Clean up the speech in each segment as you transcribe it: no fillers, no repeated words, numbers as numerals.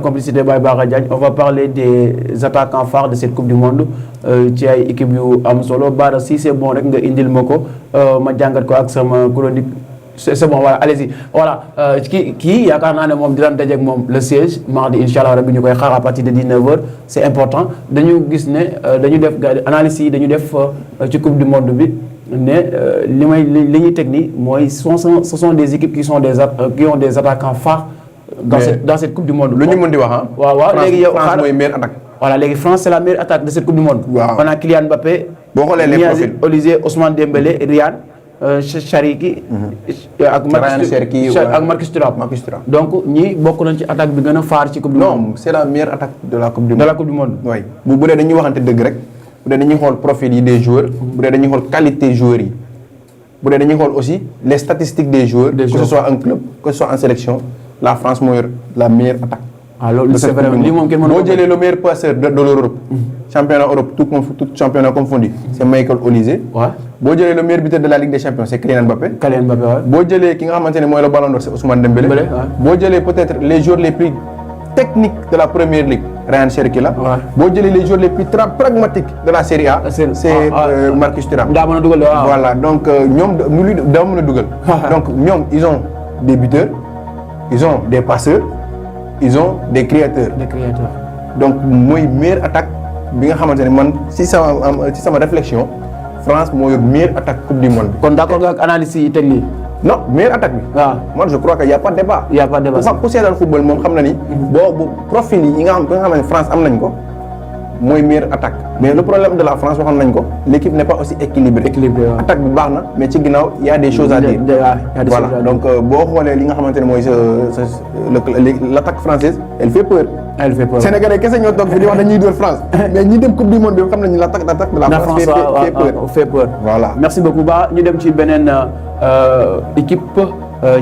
complicité Baye Bara Diagne on va parler des attaquants phares de cette coupe du monde ci ay équipe yu am solo Bara si c'est bon rek nga indil ma ko ma jàngat ko ak sama chronique c'est bon voilà allez-y voilà kii yaakaar naa ne moom dinañ dajeek moom le 16 mardi incha allah rabbi ñu koy xaar à partir de 19h c'est important dañu gis ne dañu def analyse yi dañu def ci coupe du monde bi ne li ñuy teg nii mooy ce sont des équipes qui ont des attaquants phares dans cette coupe du monde. lu ñu mën di wax ah. waaw léegi yow France mooy meilleure attaque. voilà léegi France c'est la meilleure attaque de cette coupe du monde. waaw on a Kylian Mbappé. boo xoolee les profils Olise Ousmane Dembélé Ryan Cherki. ak Marcus Thuram. donc ñi bokk nañ ci attaque bi gën a phare ci coupe du monde. non c'est la meilleure attaque de la coupe du monde. de la coupe du monde. oui bu dee dañuy waxante dëgg rek bu dee dañuy xool profil yi des joueurs. bu dee dañuy xool qualité joueurs yi. bu dee dañuy xool aussi les statistiques des joueurs. que ce soit en club que ce soit en sélection la France mooy la meilleure attaque. ah loolu c'est vrai lii moom kenn mënu ko boo jëlee le meilleur passeur de l'Europe. championnat Europe tout championnat confondu. c'est Michael Olise. waaw boo jëlee le meilleur buteur de la Ligue des Champions c'est Kylian Mbappé. waaw boo jëlee ki nga xamante ne mooy le Ballon d'Or c'est Ousmane Dembélé. boo jëlee peut-être les joueurs les plus techniques de la Première Ligue Ryan Cherki la. waaw boo jëlee les joueurs les plus pragmatiques de la Série A. c'est Marcus Thuram. daa mën a dugal waaw. voilà donc ñoom daa mën a dugal. donc ñoom ils ont des buteurs ils ont des passeurs ils ont des créateurs. donc mooy meilleure attaque bi nga xamante ne man ci sama réflexion France moo yor meilleure attaque coupe du monde. kon d'accord nga ak analyse yi teg nii. non meilleure attaque bi. waaw man je crois que y a pas de débat. y a pas de débat ku seetaan football moom xam na ni. boo profil yi nga xam ne France am nañ ko mooy meilleure attaque. mais le problème de la France waxoon nañ ko l'équipe n'est pas aussi équilibrée. attaque bi baax na mais ci ginnaaw y a des choses à dire. voilà donc boo xoolee li nga xamante ne mooy l'attaque française elle fait peur. Sénégalais kese ñoo toog fi di wax dañuy door France mais ñi dem coupe du monde bi xam nañu l'attaque de la France fait peur. voilà merci beaucoup Ba ñu dem ci beneen équipe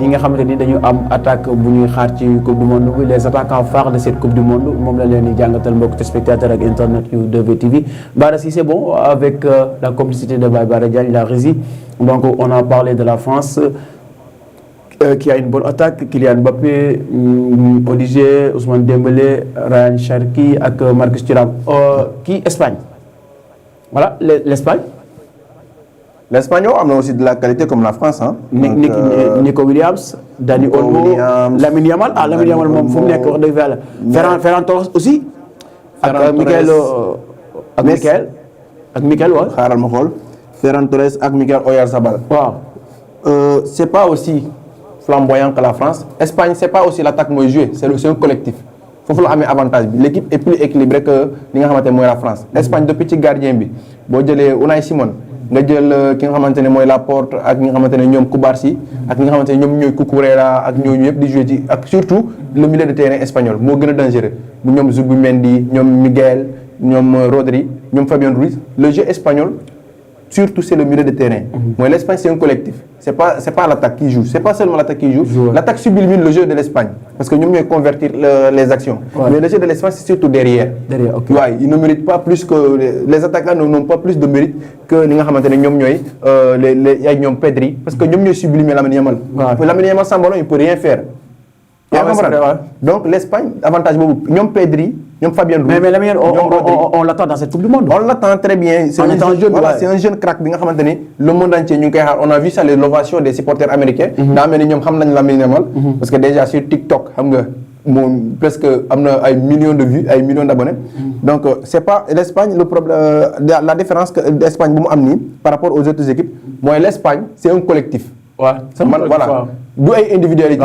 ñi nga xamante ni dañu am attaque bu ñuy xaar ci coupe du monde bi les attaquants phares de cette coupe du monde moom la leen di jàngatal mbokk téléspectateurs ak internet yu 2VTV. Bara si c'est bon avec la complicité de Baye Bara Diagne la régie donc on a parlé de la France. Qui a une bonne attaque Kylian Mbappé Olise Ousmane Dembélé Ryan Cherki ak Marcus Thuram kii Espagne voilà l'Espagne am na aussi de la qualité comme la France ah. Nico Williams. Dani Olmo Lamine Yamal Lamine Yamal moom fu mu nekk wax dëgg yàlla. Ferran Torres aussi. ak Michael waaw. xaaral ma xool Ferran Torres ak Michael Oyarzabal. waaw. C'est pas aussi flamboyant que la France. Espagne c'est pas aussi l'attaque mooy jouer c'est un collectif foofu la amee avantage bi l'équipe est plus équilibrée que li nga xamante ne mooy la France. Espagne depuis ci gardien bi boo jëlee Unai Simon nga jël ki nga xamante ne mooy Laporte ak ñi nga xamante ne ñoom Cubarsí ak ñi nga xamante ne ñoom ñooy Cucurella ak ñooñu yëpp di jouer ci ak surtout le milieu de terrain espagnol moo gën a dangereux bu ñoom Zubimendi ñoom Miguel ñoom Rodri ñoom Fabien Ruiz le jeu espagnol. Surtout c'est le milieu de terrain. Moi l'Espagne c'est un collectif. C'est pas l'attaque qui joue. C'est pas seulement l'attaque qui joue. L'attaque sublimine le jeu de l'Espagne parce que ñoom ñooy convertir les actions. Ouais. Mais le jeu de l'Espagne c'est surtout derrière. Okay. Ouais, ils ne méritent pas plus que les attaquants n'ont pas plus de mérite que li nga xamante ne ñoom ñooy les ñoom Pedri parce que ñoom ñooy sublimer Lamine Yamal. Lamine Yamal sans ballon il peut rien faire. Donc l'Espagne avantage boobu ñoom Pedri ñoom Fabien Ruiz. mais Lamine on l'attend dans cette coupe du monde. On l'attend très bien. C'est un jeune crack bi nga xamante ni le monde entier ñu ngi koy xaar on a vu ça l'ovation des supporters américains. daa mel ni ñoom xam nañ Lamine Yamal. parce que déjà sur TikTok xam nga moom presque am na ay millions de vues ay millions d'abonnés. donc c'est pas l'Espagne le problème la différence que l'Espagne bu mu am nii par rapport aux autres équipes mooy l'Espagne c'est un collectif. Voilà. du ay individualité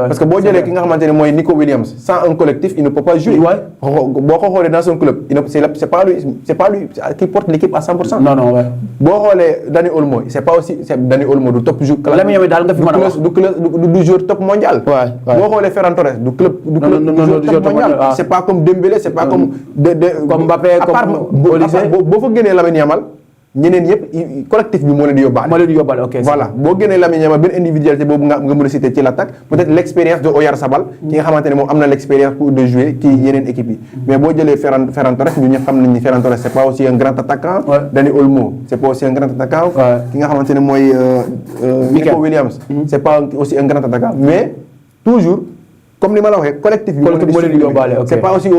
parce que boo jëlee ki nga xamante ne mooy Nico Williams sans un collectif il ne peut pas jouer. boo ko xoolee dans son club c'est pas lui qui porte l'équipe à 100%. non boo xoolee Dani Olmo c'est pas aussi Dani Olmo du top joueur. du joueur top mondial. boo xoolee Ferran Torres du joueur top mondial. c'est pas comme Dembélé c'est pas comme. comme Mbappé comme Olise boo fa génnee Lamine Yamal. ñeneen yëpp collectif bi moo leen di yóbbaale. ok voilà boo génnee Lamine Yamal benn individualité boobu nga mën a citer ci l'attaque peut-être l'expérience de Oyarzabal ki nga xamante ne moom am na l'expérience pour de jouer ci yeneen équipes yi. mais boo jëlee Ferran Torres ñu ñëpp xam nañ ni Ferran Torres c'est pas aussi un grand attaquant. Dani Olmo c'est pas aussi un grand attaquant. ki nga xamante ne mooy Nico Williams. c'est pas aussi un grand attaquant mais toujours comme ni ma la waxee collectif bi. c'est pas aussi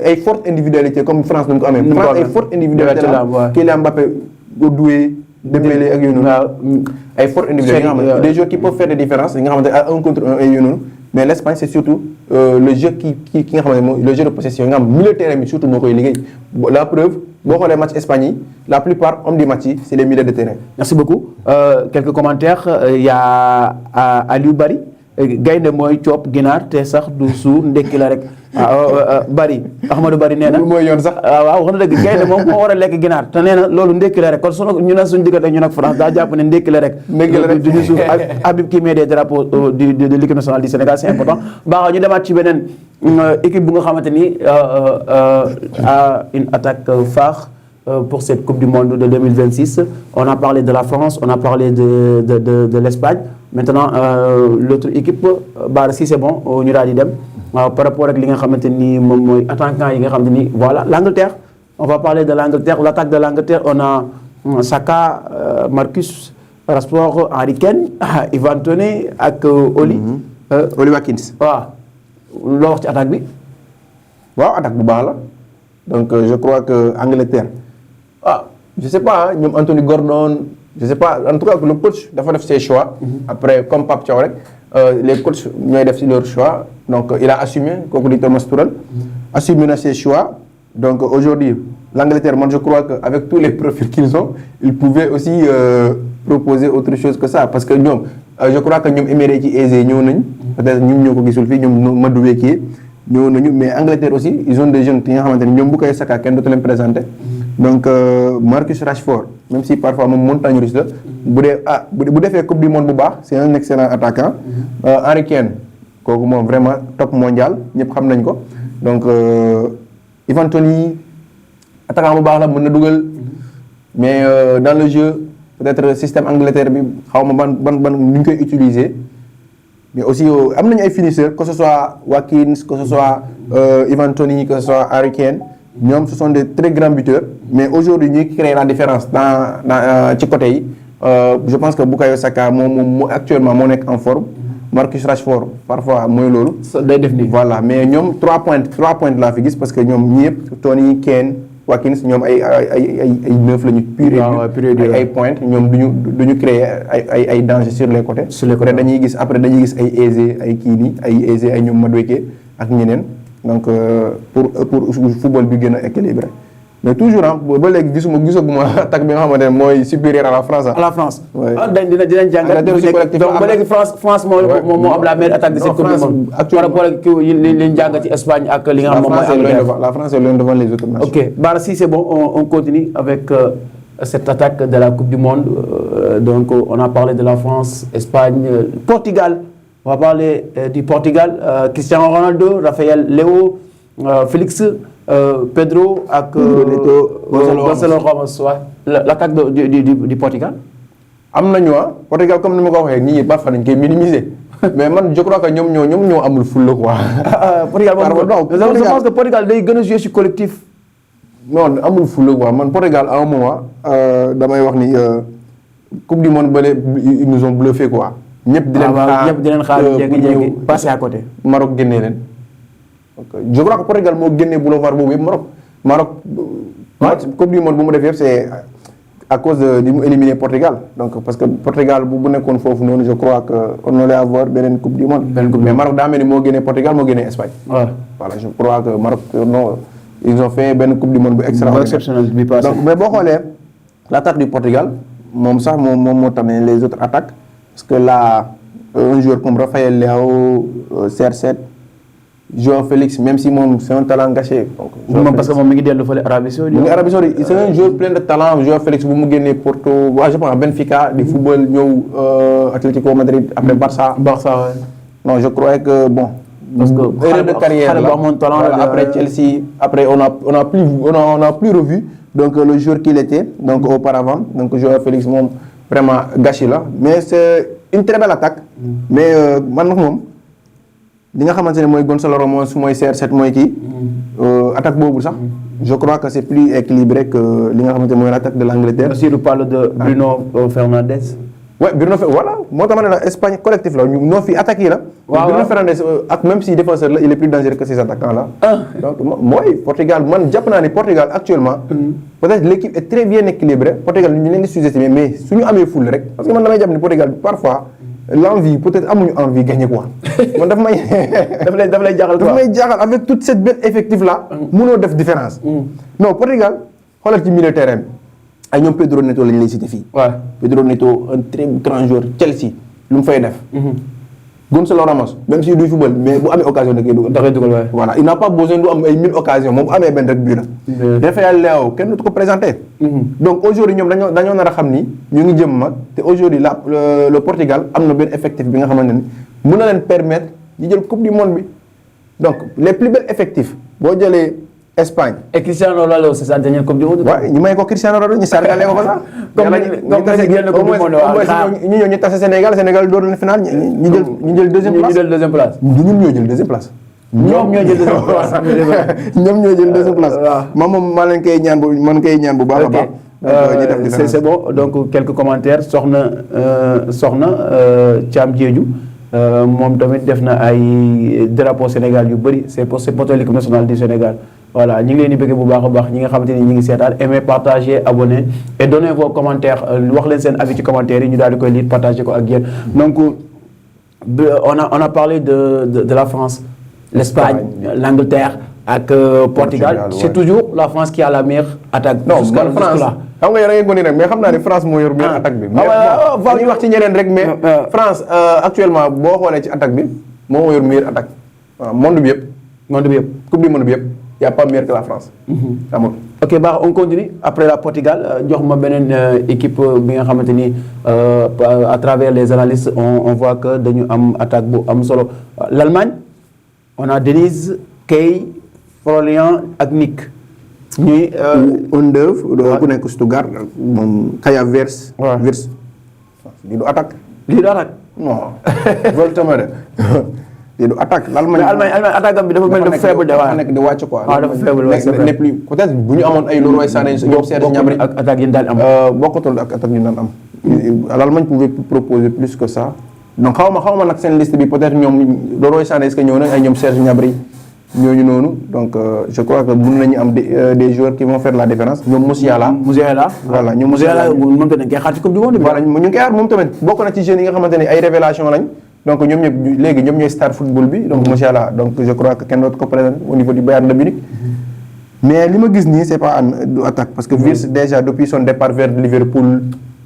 ay forte individualité comme France nu mu ko amee. France ay forte individualité la Kylian Mbappé Doué Dembélé ak yooyu noonu. ay forte individualité yi nga xamante des joueurs qui peuvent faire des différences yi nga xamante à 1 contre 1 et yooyu noonu. mais l'Espagne c'est surtout le jeu qui nga xamante mooy le jeu de possession nga xam milieu terrain bi surtout moo koy liggéey la preuve boo xoolee match Espagne yi la plupart hommes du match yi c'est les milieux de terrain. merci beaucoup quelques commentaires il y a Aliou Bari gaynde mooy coob ginaar te sax du suur ndekki la rek Bari Ahmadou Bari nee na mooy yoon sax waaw wax na dëgg gaynde moom moo war a lekk ginaar te nee na loolu ndekki la rek kon sunu ñu ne suñu diggante ñun ak France daa jàpp ne ndekki la rek duñu suur Habib qui met des drapeaux de l'équipe nationale du Sénégal c'est important baax ñu demaat ci beneen équipe bu nga xamante ni a une attaque phare pour cette Coupe du Monde de 2026. On a parlé de la France, on a parlé de l'Espagne. Maintenant, l'autre équipe, si c'est bon, on ira di dem. Par rapport à ce que attaquant, voilà, l'Angleterre. On va parler de l'Angleterre. L'attaque de l'Angleterre, on a Saka, Marcus Rashford, Harry Kane, Ivan Toney, avec Oli. Oli Watkins. Voilà. Lors de l'attaque, oui. Wow, attaque bu baax la. Donc je crois que Angleterre. Je sais pas, ñoom Anthony Gordon, je sais pas, en tout cas le coach dafa def ses choix. Après comme Pape Thiaw rek les coachs ñooy def ci leur choix. Donc il a assumé kooku di Thomas Tuchel. Assumé na ses choix. Donc aujourd'hui l'Angleterre, moi je crois que avec tous les profils qu'ils ont, ils pouvaient aussi proposer autre chose que ça parce que ñoom je crois que ñoom Emery ci Eze ñëw nañ. Peut-être ñoom ñoo ko gisul fii ñoom Madueke kii ñëw nañu mais Angleterre aussi ils ont des jeunes yi nga xamante ni ñoom Bukayo Saka kenn dootu leen présenté. Donc Marcus Rashford même si parfois moom montagne russe la bu dee bu defee coupe du monde bu baax c'est un excellent attaquant. Harry Kane kooku moom vraiment top mondial ñëpp xam nañ ko donc Ivan Toney attaquant bu baax la mën na dugal mais dans le jeu peut-être système Angleterre bi xaw ma ban nu ñu koy utiliser mais aussi am nañu ay finisseurs que ce soit Watkins que ce soit Ivan Toney que ce soit Harry Kane. ñoom ce sont des très grands buteurs mais aujourd'hui ñuy créer la différence dans ci côté yi je pense que Bukayo Saka moom actuellement moo nekk en forme Marcus Rashford parfois mooy loolu. day def nii voilà mais ñoom 3 points laa fi gis parce que ñoom ñi yëpp Toney Kane Watkins ñoom ay 9 la ñu. pur et dur ay points ñoom duñu créer ay danger sur les côtés. dañuy gis ay Eze ay kii nii ay Eze ay ñoom Madueke ak ñeneen. Donc pour football bi gën a équilibré mais toujours ba léegi gisaguma attaque bi nga xamante ne mooy supérieur à la France. à la France. dinañ jàngat. donc ba léegi France moo am la meilleure attaque de cette Coupe du Monde. par rapport ak li ñu jàngat ci Espagne ak li nga xam moom mooy. la France est loin devant les autres nations. ok Bara si c'est bon on continue avec cette attaque de la Coupe du Monde donc on a parlé de la France Espagne Portugal. On va parler du Portugal, Cristiano Ronaldo, Rafael Léo, Félix, Pedro ak Gonçalo Ramos. L'attaque du Portugal. am nañu Portugal comme ni ma ko waxee nit ñi parfois dañ koy minimiser mais man je crois que ñoom ñoo amul fulla quoi. Portugal moom je pense que Portugal day gën a jouer ci collectif. non amul fulla quoi man Portugal à un moment damay wax ni Coupe du Monde bële ils nous ont bluffé quoi. ñëpp di leen xaar jékki-jékki passé à côté. Maroc génnee leen je crois que Portugal moo génnee boulevard boobu yëpp Maroc Coupe du Monde bu mu def yëpp c'est à cause de mu éliminer Portugal donc parce que Portugal bu nekkoon foofu noonu je crois que on allait avoir beneen Coupe du Monde. mais Maroc daa mel ni moo génnee Portugal moo génnee Espagne. voilà je crois que Maroc non ils ont fait benn Coupe du Monde bu exceptionnel bi passé. donc mais boo xoolee l'attaque du Portugal moom sax moom moo tane les autres attaques. Parce que là, un joueur comme Rafael Leao, CR7, João Félix, même si c'est un talent gâché. Donc, parce que mon migi de l'Arabie Saoudite. L'Arabie Saoudite, c'est un joueur plein de talent. João Félix, vous me gagnez Porto, je pense Benfica, du football, Atlético Madrid, après Barça. Ouais. Non, je crois que bon. Parce que erreur de carrière là, voilà, après Chelsea, après on a plus revu donc le joueur qu'il était donc auparavant. Donc João Félix moom vraiment gâché là mais c'est une très belle attaque. mais man nag moom li nga xamante ne mooy Gonçalo Ramos mooy CR7 mooy kii. attaque boobu sax. je crois que c'est plus équilibré que li nga xamante ne mooy l'attaque de l'Angleterre. Si tu parles de Bruno Fernandes. ouais Bruno Fernandes voilà moo tax ma ne la Espagne collectif la ñoo fi attaque yi la. waaw Bruno Fernandes ak même si défenseur la il est plus dangereux que ces attaquants là. donc mooy Portugal man jàpp naa ne Portugal actuellement. peut-être l'équipe est très bien équilibrée Portugal ñu leen di sous-estimer mais suñu amee ful rek parce que man damay jàpp ne Portugal parfois l'envie peut-être amuñu envie gagner quoi man daf may. daf lay jaaxal quoi daf may jaaxal avec toute cette belle effectif là. mënoo def différence. non Portugal xoolal ci milieu terrain bi. ay ñoom Pedro Neto lañ lay cité fii. waaw Pedro Neto un très grand joueur Chelsea lu mu fay def. Gonzalo Ramos même si du football mais bu amee occasion da koy dugal. da koy dugal waaye. voilà il n'a pas besoin du am ay 1000 occasions moom bu amee benn rek bii la. Rafael Leao kenn du ko présenté. donc aujourd'hui ñoom dañoo nar a xam ni ñu ngi jëm mag te aujourd'hui le Portugal am na benn effectif bi nga xamante ni mën na leen permettre ñu jël coupe du monde bi donc les plus belles effectifs boo jëlee. Espagne. et Cristiano Ronaldo c'est sa dernière coupe du monde. waaw ñu may ko Cristiano Ronaldo ñu sargale ko sax. ñu ñëw ñu tase Sénégal door leen final ñu jël deuxième place. ñun ñoo jël deuxième place. ñoom ñoo jël deuxième place. ñoom ñoo jël deuxième place. waaw moom maa leen koy ñaan bu baax a baax. c'est bon donc quelques commentaires soxna Thiam Diédhiou moom tamit def na ay drapeau Sénégal yu bëri c'est poto l'équipe nationale du Sénégal. voilà ñu ngi leen di bëgg bu baax a baax ñi nga xamante ni ñu ngi seetaan aimez partagez abonnez et donnez vos commentaires wax leen seen avis ci commentaires yi ñu daal di koy lire partager ko ak yéen donc on a parlé de la France l'Espagne l'Angleterre ak Portugal c'est toujours la France qui a la meilleure attaque. non man France xam nga yéen a ngi ko nii rek mais xam naa ne France moo yor meilleure attaque bi. mais ñu wax ci ñeneen rek mais France actuellement boo xoolee ci attaque bi moo yor meilleure attaque waaw monde bi yëpp. coupe du monde bi yëpp. y a pas meilleur que la France. amul. ok baax on continue après la Portugal jox ma beneen équipe bi nga xamante ni à travers les analystes on voit que dañu am attaque bu am solo l'Allemagne on a Denise Kay Florian ak Nick. ñuy. Ondeuve ku nekk Stuttgart moom Kaya Wirtz. Wirtz lii du attaque. non Voltemade. lii du attaque l'Allemagne attaque bi dafa mel ni faible de waaw nekk di wàcc quoi. dafa faible ne plus peut-être bu ñu amoon ay Leroy Sané ñoom Serge Gnabry ak attaque yi daan am. bokkatul ak attaque yi daan am. l'Allemagne pouvait proposer plus que ça. donc xaw ma nag seen liste bi peut-être ñoom Leroy Sané est-ce que ñëw nañ ay ñoom Serge Gnabry ñooñu noonu donc je crois que mën nañu am des joueurs qui vont faire la différence. ñoom Musiala. voilà ñoom Musiala moom tamit koy xaar ci coupe du monde bi. voilà ñu ngi koy xaar moom tamit bokk na ci jeunes yi nga xamante ne ay révélation lañ. donc ñoom ñëpp léegi ñoom ñooy star football bi donc Musiala donc je crois que kenn dootu ko présenter au niveau du Bayern de Munich. mais li ma gis nii c'est pas du attaque parce que Wirtz déjà depuis son départ vers Liverpool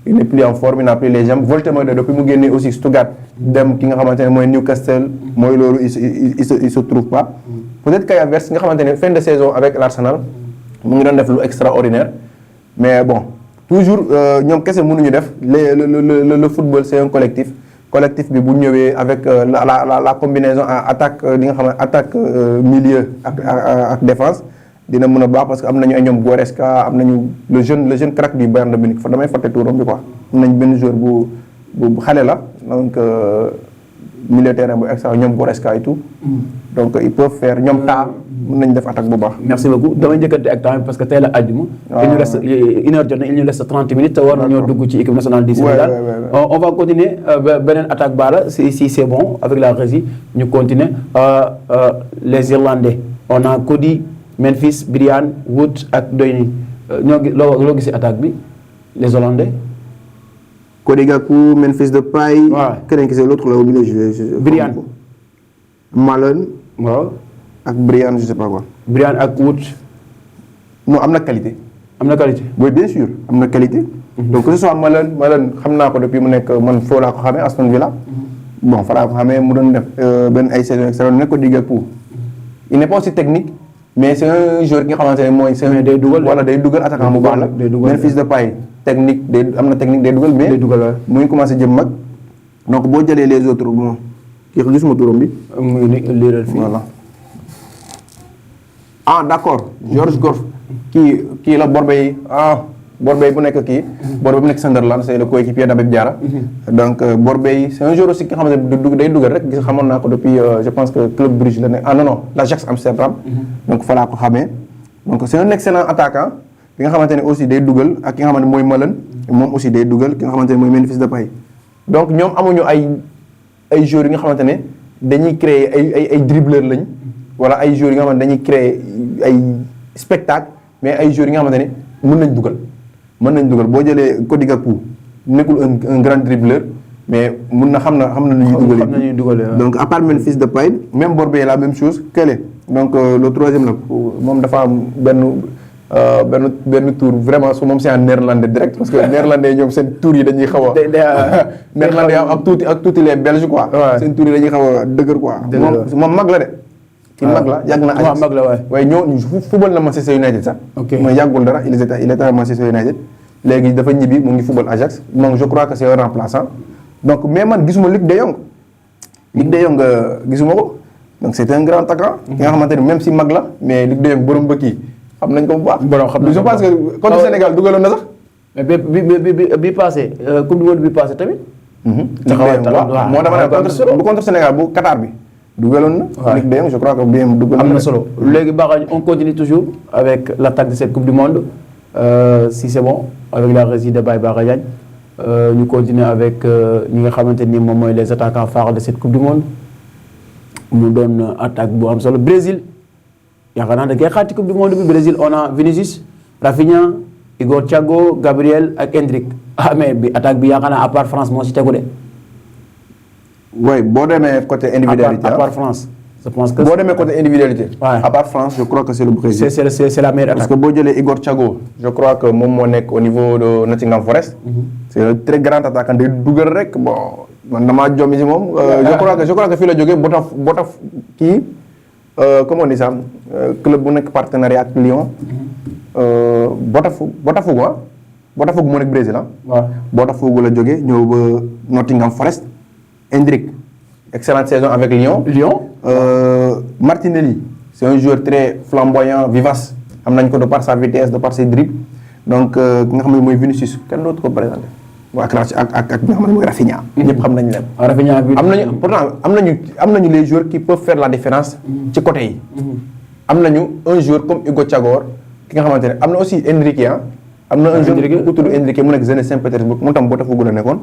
il n'est plus en forme il n'a plus les jambes Voltemade depuis mu génnee aussi Stuttgart dem ki nga xamante ne mooy Newcastle mooy loolu il se trouve pas. peut-être Kaya Wirtz nga xamante ne fin de saison avec l'Arsenal mu ngi doon def lu extraordinaire mais bon toujours ñoom kese mënuñu def le football c'est un collectif bi bu ñëwee avec la combinaison attaque li nga xam ne attaque milieu ak défense dina mën a baax parce que am nañu ay ñoom Goretzka am nañu le jeune crack du Bayern de Munich fa damay fàtte turam bi quoi am nañ benn joueur bu xale la donc milieu terrain bu extra ñoom Goretzka et tout. donc ils peuvent faire ñoom mën nañ def attaque bu baax. merci beaucoup damay njëkkante ak temps parce que tey la àjjuma. il nous reste 1h jot na il nous reste 30 minutes te war nañoo dugg ci équipe nationale du Sénégal. on va continuer beneen attaque baara si c'est bon avec la régie ñu continuer les Irlandais on a Cody Memphis Brian Wood ak Doyni ñoo ngi loo gisee attaque bi les Hollandais. Cody Gakpo Memphis Depay. waaw keneen ki c'est l'autre là au milieu Brian. Malen. waaw. ak Brian je sais pas quoi. Brian ak Wood. non am na qualité. oui bien sûr am na qualité. donc que ce soit Malen xam naa ko depuis mu nekk man foo laa ko xamee Aston Villa. bon fa laa ko xamee mu doon def benn ay saison extraordinaire Cody Gakpo. il n'est pas aussi technique. mais c'est un joueur ki nga xamante ne mooy. day dugal attaquant bu baax la. Memphis Depay technique am na technique day dugal mais. mu ngi commencé jëm mag. donc boo jëlee les autres bon kii gisuma turam bi. mu ngi liiral fii voilà. d'accord George Goff kii la Borbey Borbey bu nekk Borbey bu nekk Sunderland c'est le coéquipier d'Habib Diarra. donc Borbey c'est un joueur aussi ki nga xamante ne day dugal rek gis xamoon naa ko depuis je pense que Club Brugge la nekk non l'Ajax Amsterdam. donc fa laa ko xamee. donc c'est un excellent attaquant bi nga xamante ne aussi day dugal ak ki nga xamante ne mooy Malen moom aussi day dugal ki nga xamante ne mooy Memphis Depay donc ñoom amuñu ay joueurs yi nga xamante ne dañuy créer ay dribbleur lañ wala ay joueurs yi nga xamante ne dañuy créer ay spectacle mais ay joueurs yi nga xamante ne mën nañ dugal boo jëlee Cody Gakpo nekkul un grand dribbleur mais xam na nu ñuy dugalee donc à part Memphis Depay même Borbé la même chose kële donc le troisième la moom dafa am benn tour vraiment su moom c'est en néerlandais direct parce que néerlandais ñoom seen tour yi dañuy xaw a néerlandais ak tuuti les belges quoi seen tour yi dañuy xaw a dëgër quoi moom mag la de ki mag la yàgg na Ajax mag la waaye ñoo football na Manchester United sax mooy yàggul dara il était à Manchester United léegi dafa ñibbi mu ngi football Ajax donc je crois que c'est un remplaçant donc mais man gisuma Luc de Jong gisuma ko donc c'est un grand attaquant ki nga xamante ne même si mag la mais Luc de Jong borom bëkk yi xam nañ ko bu baax. je pense que contre Sénégal dugaloon na sax. mais bi passé coupe du monde bi passé tamit. waaw moo tax bu contre Sénégal bu Qatar bi. dugaloon na. waaw Luc de Jong je crois que bien dugaloon na. am na solo léegi baax on continue toujours avec l'attaque de cette coupe du monde si c'est bon avec la régie de Baye Bara Diagne ñu continuer avec ñi nga xamante ni moom mooy les attaquants phares de cette coupe du monde mu doon attaque bu am solo Brésil. yaakaar naa da ngay xaati coupe du monde bi Brésil on a Vinicius Rafinha Igor Thiago Gabriel ak Endrick mais bi attaque bi yaakaar naa à part France moo si tegu de. oui boo demee côté individualité à part France. je pense que boo demee côté individualité. à part France je crois que c'est le Brésil. c'est la meilleure attaque. parce que boo jëlee Igor Thiago je crois que moom moo nekk au niveau de Nottingham Forest. c'est un très grand attaquant day dugal rek bon man damaa jommi si moom. je crois que fii la jógee Botaf kii. comment on dit ça club bu nekk partenariat ak Lyon. Botafogo moo nekk Brésil ah. waaw Botafogo la jógee ñëw ba Nottingham Forest. Endrick excellente saison avec Lyon. Martinelli c'est un joueur très flamboyant vivace am nañ ko de par sa vitesse de par ses dribbles donc ki nga xam ne mooy Vinicius kenn dootu ko présenté. ak bi nga xam ne mooy Rafinha. ñëpp xam nañ leen. Rafinha bi am nañu les joueurs qui peuvent faire la différence. ci côté yi. am nañu un joueur comme Hugo Thiago ki nga xamante ne am na aussi Enrique am na un joueur bu tudd Enrique mu nekk Zenit Saint-Pétersbourg moom tam Botafogo la nekkoon.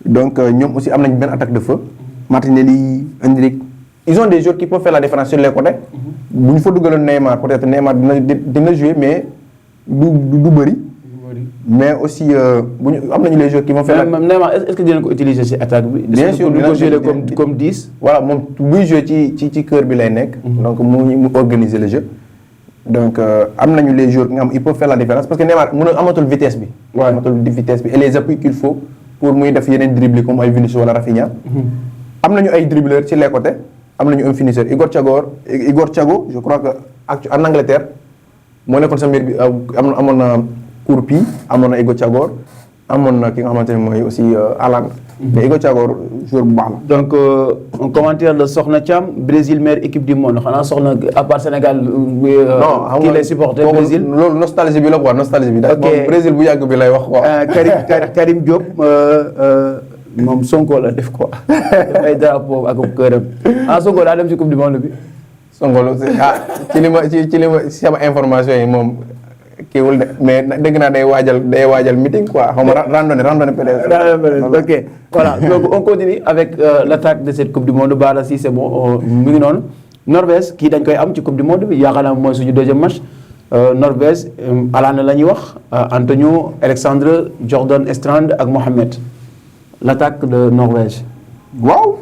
donc ñoom aussi am nañu benn attaque de feu. Martinelli Enrique ils ont des joueurs qui peuvent faire la différence sur les côtés. bu ñu fa dugaloon Neymar peut-être Neymar dina jouer mais du bëri. mais aussi am nañu les joueurs qui vont faire. Neymar est-ce que dinañ ko utiliser ci attaque bi. bien sûr dinañ ko jouer comme 10. voilà moom buy jouer ci cœur bi lay nekk. donc mu organiser le jeu. donc am nañu les joueurs nga xam ils peuvent faire la différence parce que Neymar amatul vitesse bi. amatul vitesse bi et les appuis qu'il faut pour muy def yeneen dribble comme ay Vinicius wala Rafinha. am nañu ay dribbleurs ci les côtés am nañu un finisseur Igor Thiago je crois que en Angleterre moo nekkoon sa mbir bi amoon na. Courpi amoon na Igor Thiago amoon na ki nga xamante ne mooy aussi Haaland. mais Igor Thiago joueur bu baax la. donc un commentaire de Soxna Thiam Brésil meilleure équipe du monde xanaa Soxna à part Sénégal. non kii lay supporter Brésil. loolu nostalgie bi la quoi nostalgie bi. ok Brésil bu yàgg bi lay wax quoi. Karim Diop moom Sonko la def quoi ay drapeau ak këram Sonko daa dem ci coupe du monde bi. Sonko ci li ma sama information yi moom. kiiwul de mais dégg naa day waajal meeting quoi xaw ma randonnée peut-être. ok voilà donc on continue avec l'attaque de cette coupe du monde Bara si c'est bon mu ngi noonu Norvège kii dañ koy am ci coupe du monde bi yaakaar naa mooy suñu deuxième match Norvège alaana la ñuy wax Antonio Alexandre Jordan Strand ak Mohamed l'attaque de Norvège. waaw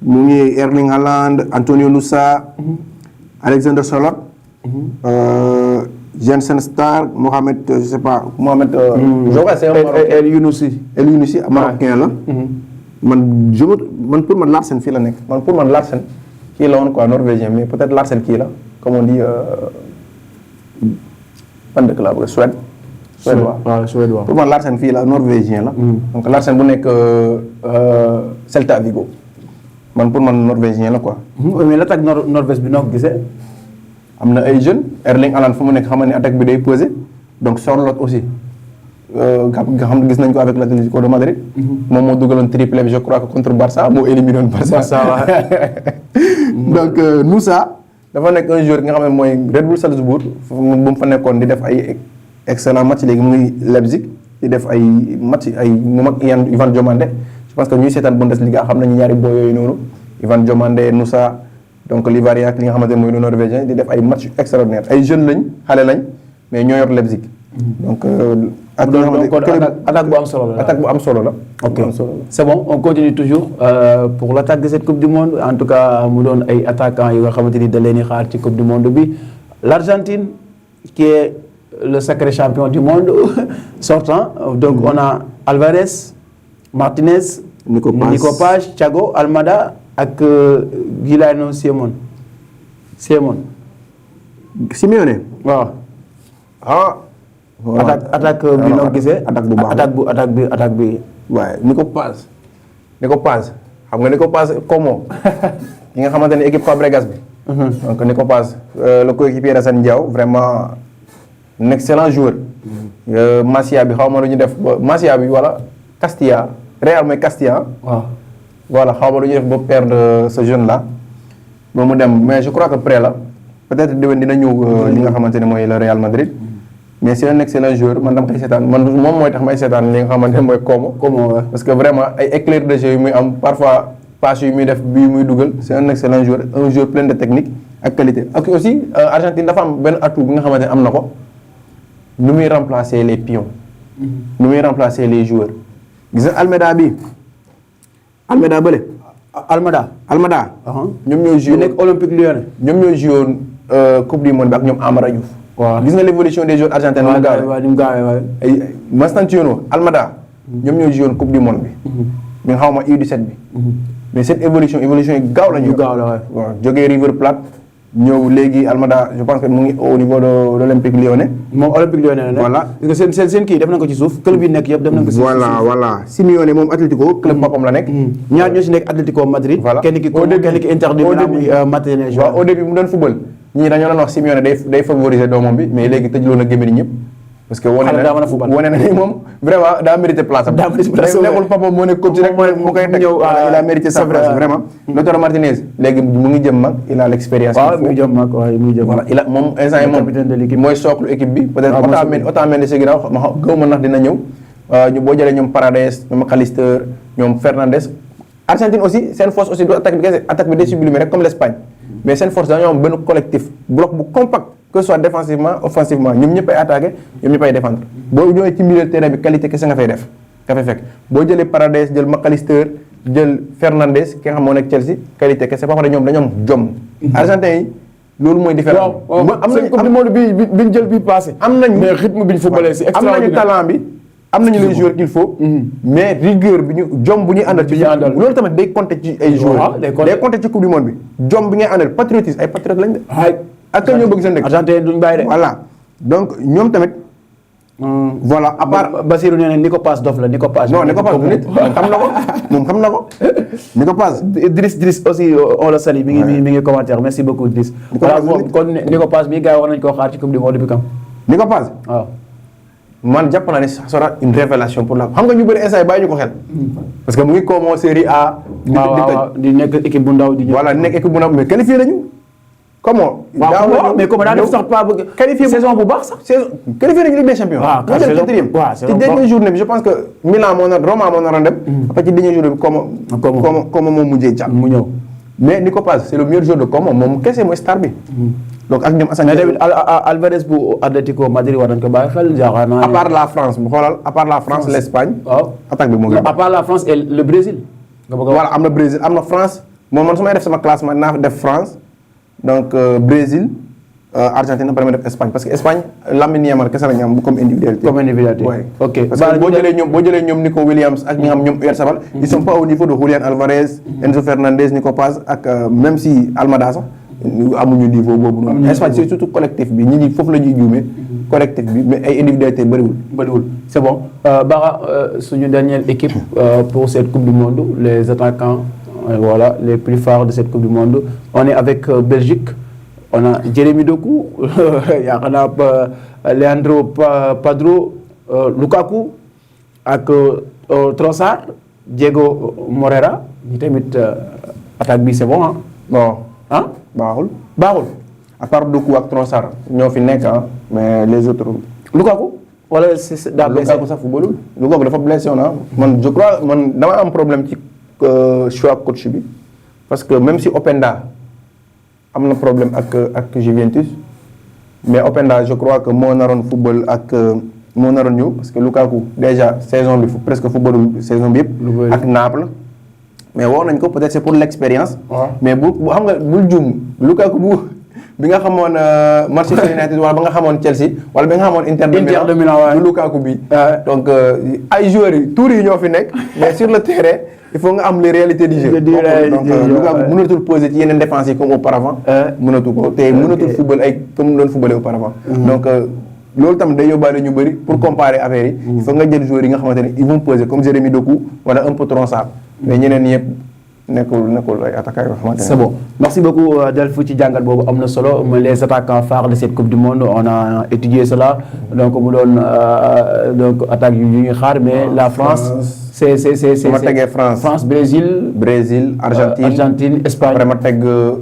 mu ngi Erling Haaland Antonio Nusa Alexander Sørloth Jensen Stark Mohamed je sais pas Mohamed. je crois c'est un Marocain El Younousi marocain la. man pour man Larsen fii la nekk man pour man Larsen kii la woon quoi norvégien mais peut-être Larsen kii la comme on dit ban dëkk laa bëgg Suède. suédois pour man Larsen fii la norvégien la. donc Larsen bu nekk Celta Vigo man pour man norvégien la quoi. mais l'attaque Norvège bi noo ko gisee. am na ay jeunes Erling Haaland fu mu nekk xam ne attaque bi day pesé donc Sørloth aussi nga xam gis nañ ko avec l'Atlético de Madrid. moom moo dugaloon triplé bi je crois que contre Barça moo éliminé woon Barça. donc Nusa dafa nekk un joueur nga xam ne mooy Red Bull Salzbourg bu mu fa nekkoon di def ay excellent match léegi mu ngi Leipzig di def ay match ay moom ak Ivan Diomandé je pense que ñuy seetaan Bundesliga xam nañu ñaari boy yooyu noonu Ivan Diomandé Nusa donc l'Ivoirien ak li nga xamante ne mooy le Norvégien di def ay match extraordinaire ay jeunes lañ xale lañ mais ñoo yor Leipzig donc ak attaque bu am solo la attaque bu am solo la. ok c'est bon on continue toujours pour l'attaque de cette coupe du monde en tout cas mu doon ay attaquants yi nga xamante ni da leen di xaar ci coupe du monde bi l'Argentine qui est le sacré champion du monde sortant donc on a Alvarez Martinez Nico Paz Thiago Almada ak Giuliano Simeone waaw attaque bi noo gisee attaque bu baax attaque bi waaye Nico Paz xam nga Nico Paz Como ki nga xamante ne équipe Fabregas bi donc Nico Paz le coéquipier de Assane Diao vraiment un excellent joueur Masia bi xaw ma lu ñu def ba Masia bi wala Castilla Real mooy Castilla waaw voilà xaw ma lu ñu def ba perdre ce jeune là ba mu dem mais je crois que prêt la peut-être déwén dina ñëw li nga xamante ne mooy le Real Madrid mais c'est un excellent joueur man dama koy seetaan man moom mooy tax may seetaan li nga xamante ne mooy Como parce que vraiment ay éclair de jeu yu muy am parfois passe yu muy def bii muy dugal c'est un excellent joueur un joueur plein de technique ak qualité ak aussi Argentine dafa am benn atout bi nga xamante ne am na ko nu muy remplacer les pions nu muy remplacer les joueurs gis nga Almada bi Almada bële Almada ñoom ñoo joué nekk Olympique Lyonnais ñoom ñoo joué woon coupe du monde bi ak ñoom Amara Diouf waaw gis nga l'évolution des joueurs argentins waaw ni mu gaawee ay Mastantuono Almada ñoom ñoo joué woon coupe du monde bi mi nga xaw ma U17 bi mais cette évolution yi gaaw la ñu waaw jógee River Plate ñëw léegi Almada je pense que mu ngi au niveau de l'Olympique Lyonnais moom Olympique Lyonnais voilà parce que seen kii def nañ ko ci suuf club yi nekk yëpp def nañ ko ci suuf voilà Simeone moom Atlético club papam la nekk ñaar ñoo ci nekk Atlético Madrid kenn ki Inter de Milan Martinez waaw au début mu doon football ñii dañoo doon wax Simeone day favoriser doomam bi mais léegi tëjloo na gémmiñ ñëpp parce que wane na ni moom vraiment daa mérité place am nekkul papa moo nekk coach rek mu koy teg il a mérité sa place vraiment Lautaro Martinez léegi mu ngi jëm mag il a l'expérience mu ngi jëm mag voilà il a moom instant yi moom mooy socle équipe bi peut-être Otamendi si ginnaaw ma gëw ma ndax dina ñëw ñu boo jëlee ñoom Paredes ñoom McAllister ñoom Fernandes Argentine aussi seen force aussi du attaque bi kese attaque bi day sublimer rek comme l'Espagne mais seen force dañoo am benn collectif bloc bu compact que ce soit défensivement offensivement ñoom ñëpp ay attaquer ñoom ñëpp ay défendre boo ñëwee ci milieu terrain bi qualité kese nga fay def nga fay fekk boo jëlee Paredes jël McAllister jël Fernandes ki nga xam moo nekk Chelsea qualité kese ba pare ñoom dañoo am jom. Argentin yi loolu mooy différence. waaw am nañu coupe du monde bi ñu jël bi passé. am nañu mais rythme bi ñu footballé c'est extraordinaire am nañu talent bi. am nañu les joueurs qu'il faut. mais rigueur bi ñu jom bu ñuy àndal. loolu tamit day compter ci ay joueurs. day compter ci coupe du monde bi. jom bi ngay àndal patriotisme ay patriotes lañ de. ak ñoo bëgg seen dëkk. Argentin duñ bàyyi de. voilà donc ñoom tamit. voilà à part Basirou nee na Nico Paz dof la Nico Paz. non Nico Paz bu nit moom xam na ko Nico Paz. Driss aussi on le salue mi ngi commentaire merci beaucoup Driss. voilà kon Nico Paz mi gars yi war nañu koo xaar ci coupe du monde bi kam. Nico Paz waaw. man jàpp naa ne ça sera une révélation pour la xam nga ñu bëri instant yi bàyyi ñu ko xel. parce que mu ngi comme série A. di nekk équipe bu ndaw di ñëw. voilà nekk équipe bu ndaw mais qualifié nañu. comment. waaw mais comme daa def sax pas bëgg. qualifié saison bu baax sax. saison qualifié nañu Ligue des Champions. waaw ci dernière journée bi je pense que Milan Roma moo naroon dem. après ci dernière journée bi comme moom mujjee jàpp. mu ñëw mais Nico Paz c'est le meilleur joueur de Como moom kese mooy star bi. donc ak ñoom Assane. mais tamit Alvarez bu Atlético Madrid war nañu ko bàyyi xel yaakaar naa. à part la France bu xoolal à part la France l'Espagne. waaw attaque bi moo gën à part la France et le Brésil. nga bëgg a voilà am na Brésil am na France moom man su may def sama classement naa def France donc Brésil Argentine après ma def Espagne parce que Espagne Lamine Yamal kese la ñu am comme individualité. comme individualité ok. parce que boo jëlee ñoom Nico Williams ak ñi nga xam ñoom Oyarzabal ils sont pas au niveau de Julián Alvarez. Enzo Fernandez Nico Paz ak même si Almada sax. amuñu niveau boobu noonu. Espagne c'est surtout collectif bi ñi foofu la ñuy juumee. collectif bi mais ay individualité bëriwul. c'est bon Bara suñu dernière équipe pour cette coupe du monde les attaquants voilà les plus forts de cette coupe du monde on est avec Belgique on a Jérémy Doku yaakaar naa Leandro Padro Lukaku ak Trossard Diego Moreira ñi tamit attaque bi c'est bon ah. bon ah baaxul à part Doku ak Trossard ñoo fi nekk mais les autres. Lukaku wala c'est daa blessé. Lukaku sax footballul Lukaku dafa blessé woon man je crois man dama am problème ci choix coach bi parce que même si Openda am na problème ak Juventus mais Openda je crois que moo naroon football ak moo naroon ñëw parce que Lukaku déjà saison bi presque footballul saison bi yëpp. ak Naples. mais woo nañ ko peut-être c'est pour l'expérience. mais bu xam nga bul juum Lukaku bi nga xamoon Manchester United wala ba nga xamoon Chelsea wala ba nga xamoon Inter de Milan du Lukaku bi. donc ay joueurs yi tour yi ñoo fi nekk mais sur le terrain il faut nga am les réalités du jeu. donc Lukaku mënatul poser ci yeneen défense yi comme auparavant. mënatu ko te mënatul football ay comme doon footballé auparavant. donc loolu tam day yóbbaale ñu bëri pour comparer affaire yi. il faut nga jël joueurs yi nga xamante ne ils vont poser comme Jérémy Doku wala un peu Trossard mais ñeneen ñëpp. nekkul ay attaquants yoo xamante ne. c'est bon merci beaucoup Delph ci jàngat boobu am na solo les attaquants phares de cette coupe du monde on a étudié cela donc mu doon donc attaques yu ñuy xaar mais la France. c'est ma tegee France Brésil Argentine Espagne. après ma teg.